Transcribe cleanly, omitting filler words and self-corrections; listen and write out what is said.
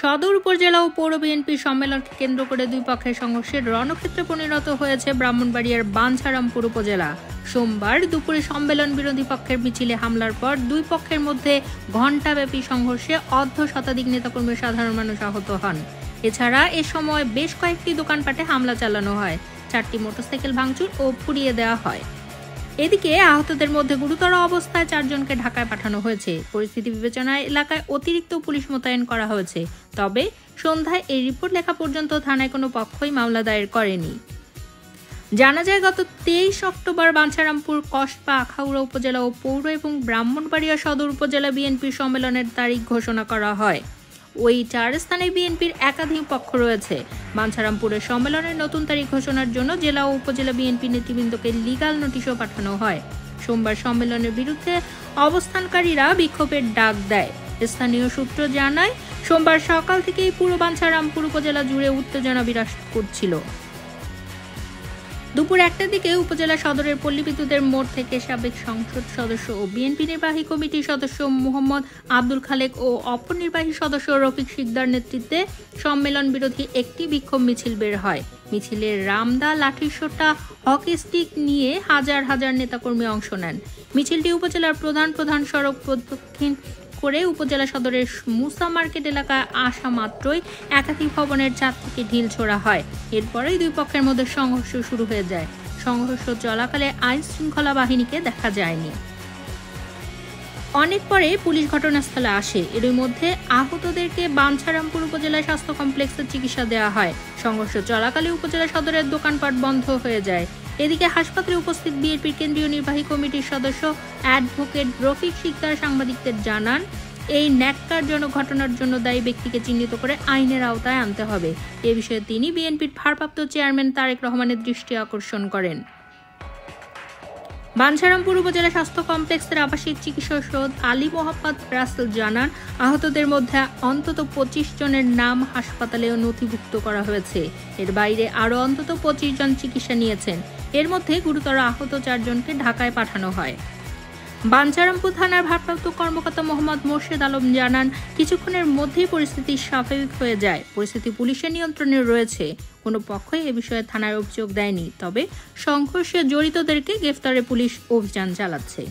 সদর উপজেলা ও পৌর বিএনপির সম্মেলনকে কেন্দ্র করে দুই পক্ষের সংঘর্ষের রণক্ষেত্রে পরিণত হয়েছে ব্রাহ্মণবাড়িয়ার বাঞ্ছারামপুর উপজেলা। সোমবার দুপুরে সম্মেলন বিরোধী পক্ষের মিছিলে হামলার পর দুই পক্ষের মধ্যে ঘণ্টাব্যাপী সংঘর্ষে অর্ধ শতাধিক নেতাকর্মী সাধারণ মানুষ আহত হন। এছাড়া এ সময় বেশ কয়েকটি দোকানপাটে হামলা চালানো হয়, 4টি মোটরসাইকেল ভাঙচুর ও পুড়িয়ে দেওয়া হয়। এদিকে আহতদের মধ্যে গুরুতর অবস্থায় 4 জনকে ঢাকায় পাঠানো হয়েছে। পরিস্থিতি বিবেচনায় এলাকায় অতিরিক্ত পুলিশ মোতায়েন করা হয়েছে। তবে সন্ধ্যায় এই রিপোর্ট লেখা পর্যন্ত থানায় কোনো পক্ষই মামলা দায়ের করেনি। জানা যায়, গত 23 অক্টোবর বাঞ্ছারামপুর, কসবা, আখাউড়া উপজেলা ও পৌর এবং ব্রাহ্মণবাড়িয়া সদর উপজেলা বিএনপির সম্মেলনের তারিখ ঘোষণা করা হয়। ওই 4 স্থানে বিএনপির একাধিক পক্ষ রয়েছে। বাঞ্ছারামপুরের সম্মেলনের নতুন তারিখ ঘোষণার জন্য জেলা ও উপজেলা বিএনপি নেতৃবৃন্দকে লিগ্যাল নোটিশও পাঠানো হয়। সোমবার সম্মেলনের বিরুদ্ধে অবস্থানকারীরা বিক্ষোভের ডাক দেয়। স্থানীয় সূত্র জানায়, সোমবার সকাল থেকেই পুরো বাঞ্ছারামপুর উপজেলা জুড়ে উত্তেজনা বিরাজ করছিল। দুপুর 1টার দিকে উপজেলা সদরের পল্লী বিদ্যুতের মোড় থেকে সাবেক সংসদ সদস্য ও বিএনপি নির্বাহী কমিটির সদস্য মোহাম্মদ আব্দুল খালেক ও অপর নির্বাহী সদস্য রফিক শিকদার নেতৃত্বে সম্মেলন বিরোধী একটি বিক্ষোভ মিছিল বের হয়। মিছিলে রামদা, লাঠিসোঁটা, হকি স্টিক নিয়ে হাজার হাজার নেতাকর্মী অংশ নেন। মিছিলটি উপজেলার প্রধান সড়ক প্রদক্ষিণ করে উপজেলা সদরের মুসা মার্কেট এলাকায় আসা মাত্রই একাধিক ভবনের ছাদ থেকে ঢিল ছোড়া হয়। এরপরেই দুই পক্ষের মধ্যে সংঘর্ষ শুরু হয়ে যায়। সংঘর্ষ চলাকালে আইন শৃঙ্খলা বাহিনীকে দেখা যায়নি। অনেক পরে পুলিশ ঘটনাস্থলে আসে। এরই মধ্যে আহতদেরকে বাঞ্ছারামপুর উপজেলা স্বাস্থ্য কমপ্লেক্সে চিকিৎসা দেওয়া হয়। সংঘর্ষ চলাকালে উপজেলা সদরের দোকানপাট বন্ধ হয়ে যায়। এদিকে হাসপাতালে উপস্থিত বিএনপির কেন্দ্রীয় নির্বাহী কমিটির সদস্য অ্যাডভোকেট রফিক শিকদার সাংবাদিকদের জানান, এই ন্যাক্কারজনক ঘটনার জন্য দায়ী ব্যক্তিকে চিহ্নিত করে আইনের আওতায় আনতে হবে। এ বিষয়ে তিনি বিএনপির ভারপ্রাপ্ত চেয়ারম্যান তারেক রহমানের দৃষ্টি আকর্ষণ করেন। বাঞ্ছারামপুর উপজেলা স্বাস্থ্য কমপ্লেক্সের আবাসিক চিকিৎসক সৈয়দ আলী মোহাম্মদ রাসেল জানান, আহতদের মধ্যে অন্তত 25 জনের নাম হাসপাতালেও নথিভুক্ত করা হয়েছে। এর বাইরে আরও অন্তত 25 জন চিকিৎসা নিয়েছেন। এর মধ্যে গুরুতর আহত 4 জনকে ঢাকায় পাঠানো হয়। বাঞ্ছারামপুর থানার ভারপ্রাপ্ত কর্মকর্তা মোহাম্মদ মোর্শেদ আলম জানান, কিছুক্ষণের মধ্যেই পরিস্থিতি স্বাভাবিক হয়ে যায়। পরিস্থিতি পুলিশের নিয়ন্ত্রণে রয়েছে। কোনো পক্ষই এ বিষয়ে থানায় অভিযোগ দেয়নি। তবে সংঘর্ষে জড়িতদেরকে গ্রেফতারে পুলিশ অভিযান চালাচ্ছে।